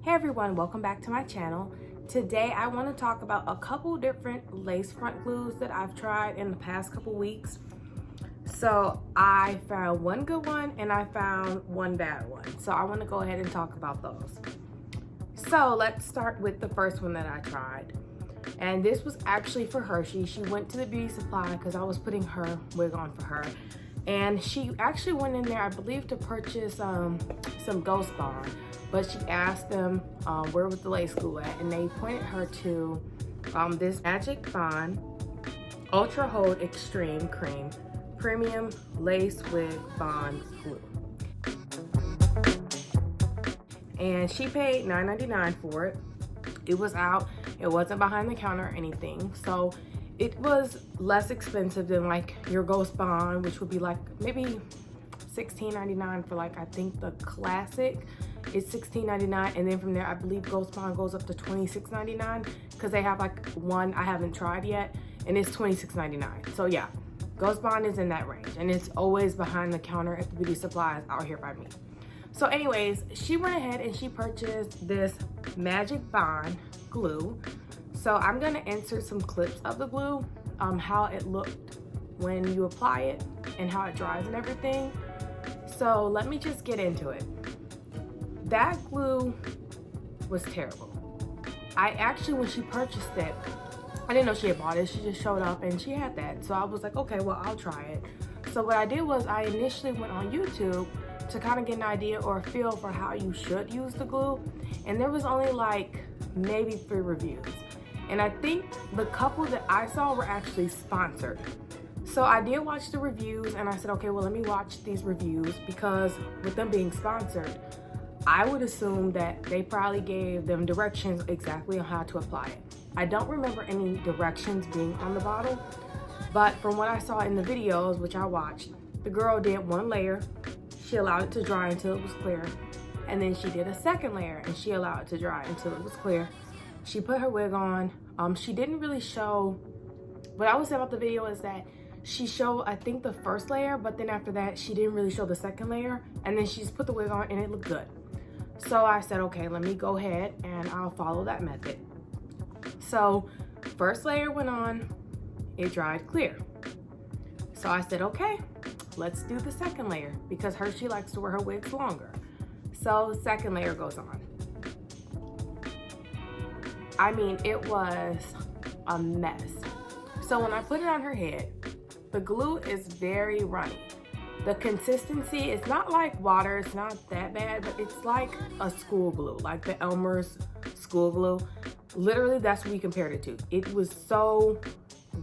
Hey everyone, welcome back to my channel. Today I want to talk about a couple different lace front glues that I've tried in the past couple weeks. So I found one good one and I found one bad one. So I want to go ahead and talk about those. So let's start with the first one that I tried. And this was actually for Hershey. She went to the beauty supply because I was putting her wig on for her. And she actually went in there, I believe, to purchase some Ghost Bond. But she asked them where was the lace glue at, and they pointed her to this Magic Bond Ultra Hold Extreme Cream Premium Lace Wig Bond Glue. And she paid $9.99 for it. It was out. It wasn't behind the counter or anything. So it was less expensive than like your Ghost Bond, which would be like maybe $16.99 for like, I think the classic is $16.99, and then from there I believe Ghost Bond goes up to $26.99 because they have like one I haven't tried yet and it's $26.99. So yeah, Ghost Bond is in that range and it's always behind the counter at the beauty supplies out here by me. So anyways, she went ahead and she purchased this Magic Bond glue. So I'm gonna insert some clips of the glue, how it looked when you apply it and how it dries and everything. So let me just get into it. That glue was terrible. I actually, when she purchased it, I didn't know she had bought it. She just showed up and she had that. So I was like, okay, well, I'll try it. So what I did was I initially went on YouTube to kind of get an idea or a feel for how you should use the glue. And there was only like maybe 3 reviews. And I think the couple that I saw were actually sponsored. So I did watch the reviews and I said, okay, well, let me watch these reviews because with them being sponsored, I would assume that they probably gave them directions exactly on how to apply it. I don't remember any directions being on the bottle, but from what I saw in the videos, which I watched, the girl did 1 layer, she allowed it to dry until it was clear, and then she did a 2nd layer and she allowed it to dry until it was clear. She put her wig on. She didn't really show, what I would say about the video is that she showed, I think, the 1st layer, but then after that, she didn't really show the 2nd layer, and then she just put the wig on and it looked good. So I said, okay, let me go ahead and I'll follow that method. So 1st layer went on, it dried clear. So I said, okay, let's do the 2nd layer because Hershey likes to wear her wigs longer. So 2nd layer goes on. I mean, it was a mess. So when I put it on her head, the glue is very runny. The consistency is not like water, it's not that bad, but it's like a school glue, like the Elmer's school glue. Literally, that's what we compared it to. It was so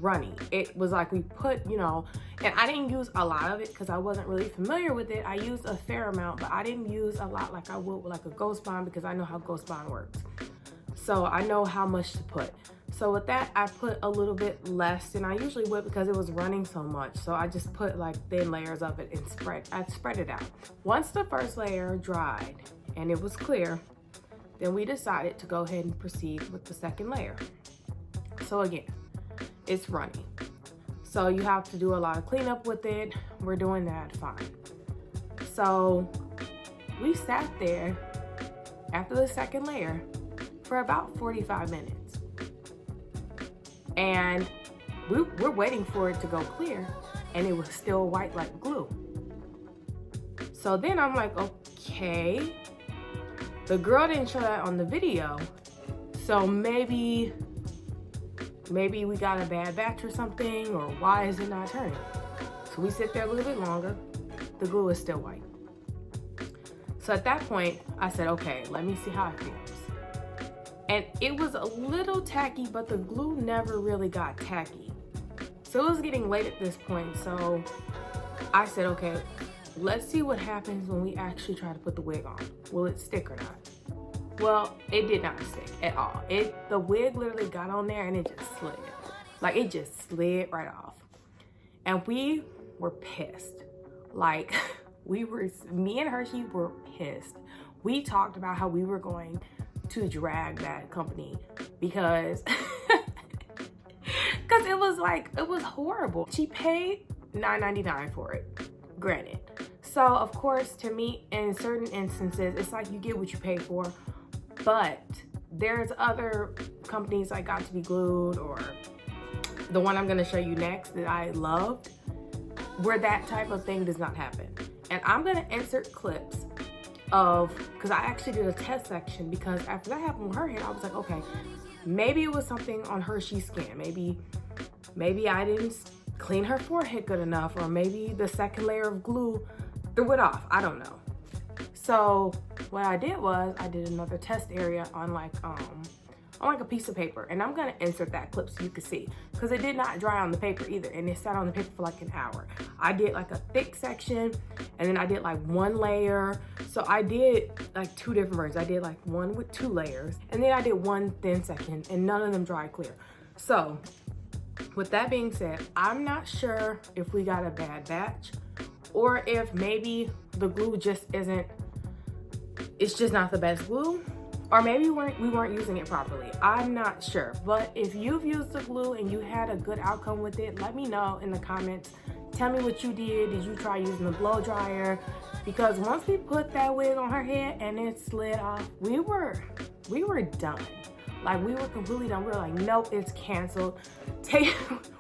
runny. It was like we put, you know, and I didn't use a lot of it because I wasn't really familiar with it. I used a fair amount, but I didn't use a lot like I would with like a Ghost Bond because I know how Ghost Bond works. So I know how much to put. So with that, I put a little bit less than I usually would because it was running so much. So I just put like thin layers of it and I spread it out. Once the 1st layer dried and it was clear, then we decided to go ahead and proceed with the 2nd layer. So again, it's runny. So you have to do a lot of cleanup with it. We're doing that fine. So we sat there after the 2nd layer for about 45 minutes. And we're waiting for it to go clear and it was still white like glue. So then I'm like, okay, the girl didn't show that on the video. So maybe we got a bad batch or something, or why is it not turning? So we sit there a little bit longer, the glue is still white. So at that point, I said, okay, let me see how it feels. And it was a little tacky, but the glue never really got tacky. So it was getting late at this point. So I said, okay, let's see what happens when we actually try to put the wig on. Will it stick or not? Well, it did not stick at all. The wig literally got on there and it just slid. Like it just slid right off. And we were pissed. Like me and Hershey were pissed. We talked about how we were going to drag that company because it was horrible. She paid $9.99 for it, granted. So of course, to me, in certain instances, it's like you get what you pay for. But there's other companies like Got to Be Glued, or the one I'm gonna show you next that I loved, where that type of thing does not happen. And I'm gonna insert clips of, because I actually did a test section, because after that happened with her hair, I was like, okay, maybe it was something on Hershey's skin. Maybe I didn't clean her forehead good enough, or maybe the second layer of glue threw it off. I don't know. So what I did was I did another test area on like a piece of paper, and I'm gonna insert that clip so you can see, because it did not dry on the paper either, and it sat on the paper for like an hour. I did like a thick section, and then I did like one layer. So I did like two different versions. I did like one with 2 layers, and then I did one thin section, and none of them dried clear. So with that being said, I'm not sure if we got a bad batch, or if maybe the glue just isn't, it's just not the best glue. Or maybe we weren't using it properly. I'm not sure. But if you've used the glue and you had a good outcome with it, let me know in the comments. Tell me what you did. Did you try using the blow dryer? Because once we put that wig on her head and it slid off, we were done. Like, we were completely done. We were like, nope, it's canceled.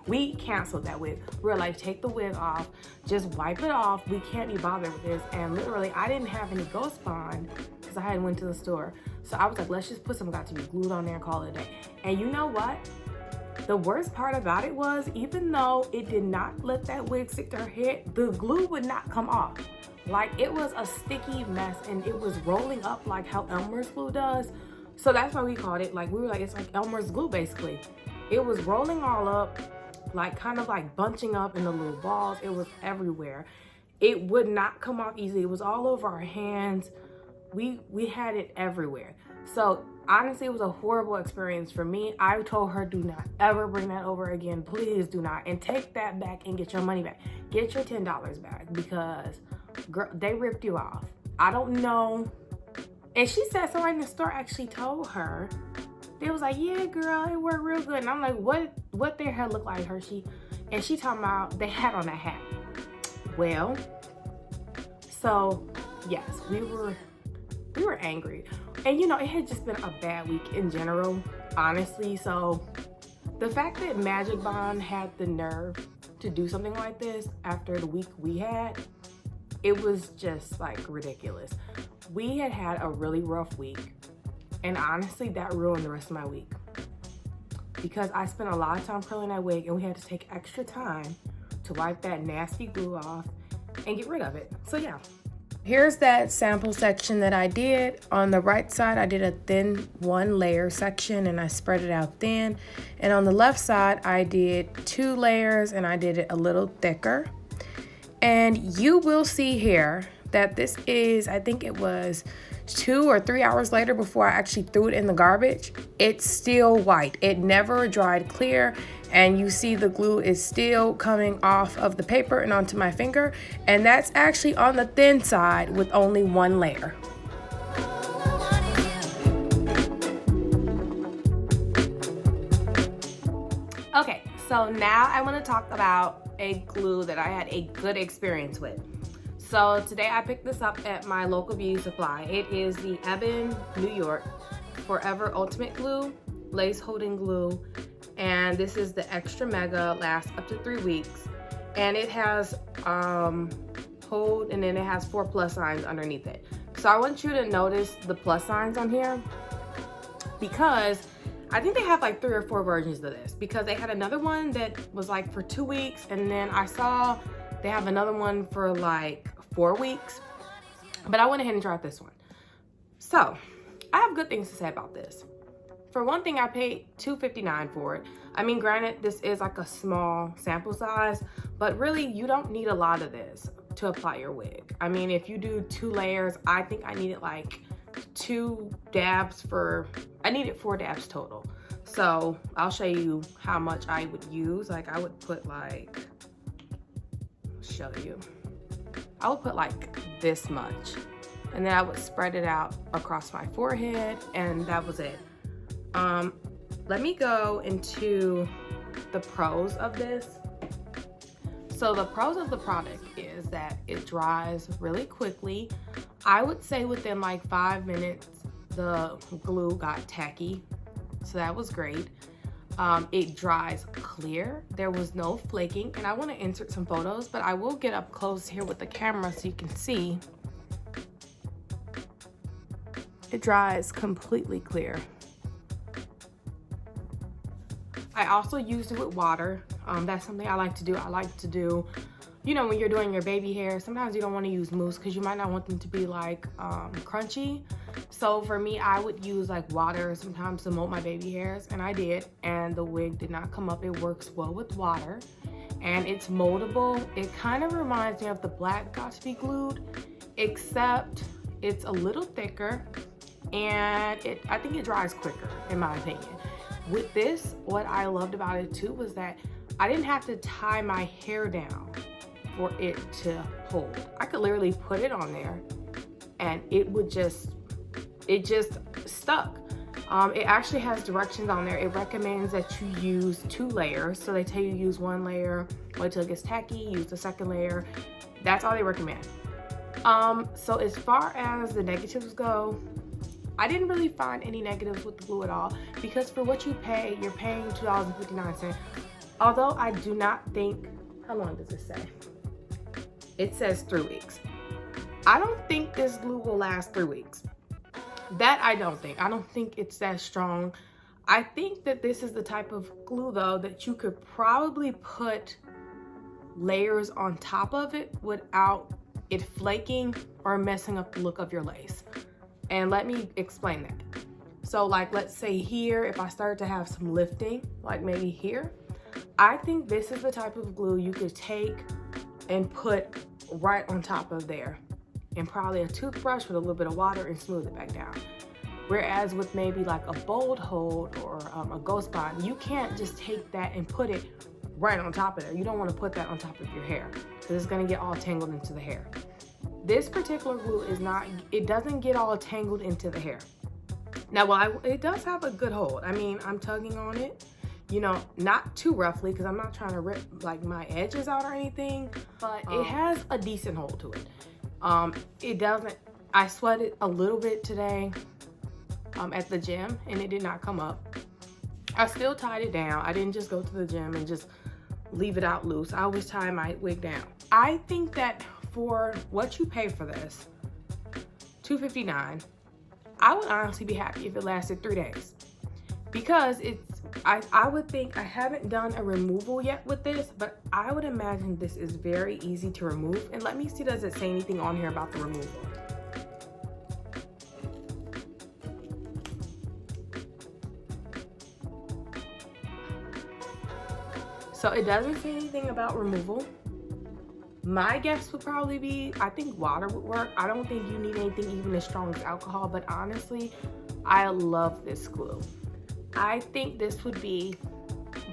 We canceled that wig. We were like, take the wig off, just wipe it off. We can't be bothered with this. And literally, I didn't have any Ghost Bond because I hadn't went to the store. So I was like, let's just put some Got to Be Glued on there and call it a day. And you know what? The worst part about it was, even though it did not let that wig stick to her head, the glue would not come off. Like, it was a sticky mess, and it was rolling up like how Elmer's glue does. So that's why we called it, like, we were like, it's like Elmer's glue basically. It was rolling all up, like kind of like bunching up in the little balls. It was everywhere. It would not come off easily. It was all over our hands. We had it everywhere. So honestly, it was a horrible experience for me. I told her, do not ever bring that over again. Please do not. And take that back and get your money back. Get your $10 back, because girl, they ripped you off. I don't know. And she said somebody in the store actually told her. They was like, yeah, girl, it worked real good. And I'm like, what their hair look like, Hershey? And she talking about they had on a hat. Well, so yes, we were angry. And you know, it had just been a bad week in general, honestly. So the fact that Magic Bond had the nerve to do something like this after the week we had, it was just like ridiculous. We had a really rough week, and honestly that ruined the rest of my week, because I spent a lot of time curling that wig, and we had to take extra time to wipe that nasty glue off and get rid of it. So yeah, here's that sample section that I did. On the right side, I did a thin 1-layer section, and I spread it out thin. And on the left side, I did 2 layers, and I did it a little thicker. And you will see here that this is, I think it was 2 or 3 hours later before I actually threw it in the garbage. It's still white. It never dried clear. And you see the glue is still coming off of the paper and onto my finger. And that's actually on the thin side with only 1 layer. Okay, so now I want to talk about a glue that I had a good experience with. So today I picked this up at my local beauty supply. It is the Ebin, New York, Forever Ultimate Glue, Lace Holding Glue. And this is the extra mega, lasts up to 3 weeks. And it has hold, and then it has 4 plus signs underneath it. So I want you to notice the plus signs on here, because I think they have like 3 or 4 versions of this, because they had another one that was like for 2 weeks, and then I saw they have another one for like 4 weeks, but I went ahead and tried this one. So I have good things to say about this. For one thing, I paid $2.59 for it. I mean, granted, this is like a small sample size, but really you don't need a lot of this to apply your wig. I mean, if you do 2 layers, I think I needed like 2 dabs I needed 4 dabs total. So I'll show you how much I would use. Like, I would put like, show you. I would put like this much, and then I would spread it out across my forehead, and that was it. Let me go into the pros of this. So the pros of the product is that it dries really quickly. I would say within like 5 minutes, the glue got tacky, so that was great. It dries clear. There was no flaking, and I want to insert some photos, but I will get up close here with the camera so you can see. It dries completely clear. I also used it with water. That's something I like to do. I like to do, you know, when you're doing your baby hair, sometimes you don't want to use mousse because you might not want them to be like crunchy. So for me, I would use like water sometimes to mold my baby hairs, and I did, and the wig did not come up. It works well with water, and it's moldable. It kind of reminds me of the black got to be glued, except it's a little thicker, and I think it dries quicker, in my opinion. With this, what I loved about it too was that I didn't have to tie my hair down for it to hold. I could literally put it on there and it just stuck. It actually has directions on there. It recommends that you use 2 layers. So they tell you use 1 layer, wait till it gets tacky, use the 2nd layer. That's all they recommend. So as far as the negatives go, I didn't really find any negatives with the glue at all, because for what you pay, you're paying $2.59. Although I do not think, how long does it say? It says 3 weeks. I don't think this glue will last 3 weeks. That I don't think. I don't think it's that strong. I think that this is the type of glue though that you could probably put layers on top of it without it flaking or messing up the look of your lace. And let me explain that. So like, let's say here, if I start to have some lifting, like maybe here, I think this is the type of glue you could take and put right on top of there, and probably a toothbrush with a little bit of water and smooth it back down. Whereas with maybe like a bold hold or a ghost bond, you can't just take that and put it right on top of there. You don't want to put that on top of your hair because it's going to get all tangled into the hair. This particular glue is not, it doesn't get all tangled into the hair. Now, well, it does have a good hold. I mean, I'm tugging on it, you know, not too roughly because I'm not trying to rip like my edges out or anything, but it has a decent hold to it. It doesn't, I sweated a little bit today at the gym and it did not come up. I still tied it down. I didn't just go to the gym and just leave it out loose. I always tie my wig down. I think that for what you pay for this, $2.59, I would honestly be happy if it lasted 3 days, because it's, I would think, I haven't done a removal yet with this, but I would imagine this is very easy to remove. And let me see, does it say anything on here about the removal? So it doesn't say anything about removal. My guess would probably be, I think water would work. I don't think you need anything even as strong as alcohol, but honestly, I love this glue. I think this would be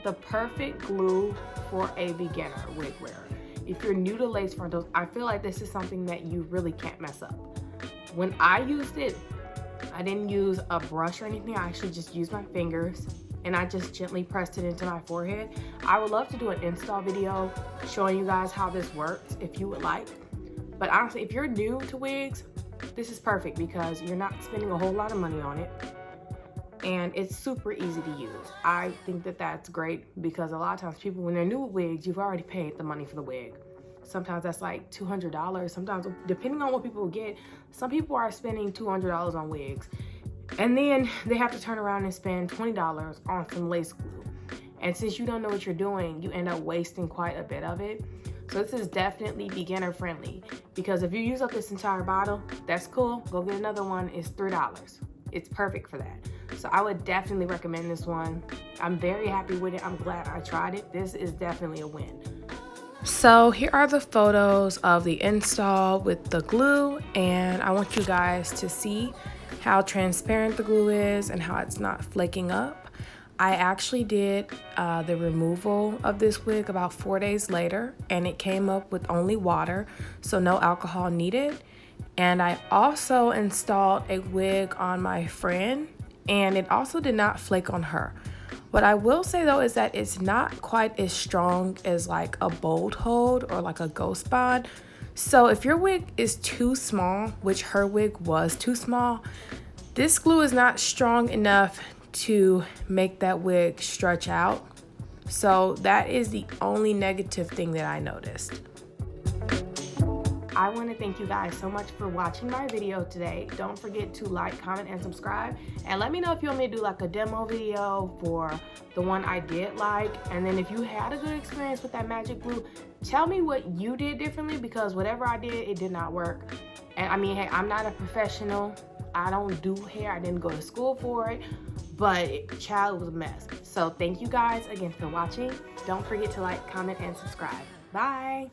the perfect glue for a beginner wig wearer. If you're new to lace frontals, I feel like this is something that you really can't mess up. When I used it, I didn't use a brush or anything. I actually just used my fingers and I just gently pressed it into my forehead. I would love to do an install video showing you guys how this works if you would like. But honestly, if you're new to wigs, this is perfect because you're not spending a whole lot of money on it. And it's super easy to use. I think that that's great because a lot of times people, when they're new with wigs, you've already paid the money for the wig. Sometimes that's like $200. Sometimes, depending on what people get, some people are spending $200 on wigs. And then they have to turn around and spend $20 on some lace glue. And since you don't know what you're doing, you end up wasting quite a bit of it. So this is definitely beginner friendly, because if you use up this entire bottle, that's cool. Go get another one. It's $3. It's perfect for that. So I would definitely recommend this one. I'm very happy with it. I'm glad I tried it. This is definitely a win. So here are the photos of the install with the glue, and I want you guys to see how transparent the glue is and how it's not flaking up. I actually did the removal of this wig about 4 days later, and it came up with only water, so no alcohol needed. And I also installed a wig on my friend, and it also did not flake on her. What I will say though is that it's not quite as strong as like a bold hold or like a ghost bond. So if your wig is too small, which her wig was too small, This glue is not strong enough to make that wig stretch out. So that is the only negative thing that I noticed. I want to thank you guys so much for watching my video today. Don't forget to like, comment, and subscribe. And let me know if you want me to do like a demo video for the one I did like. And then if you had a good experience with that magic glue, tell me what you did differently, because whatever I did, it did not work. And I mean, hey, I'm not a professional. I don't do hair. I didn't go to school for it. But child, it was a mess. So thank you guys again for watching. Don't forget to like, comment, and subscribe. Bye.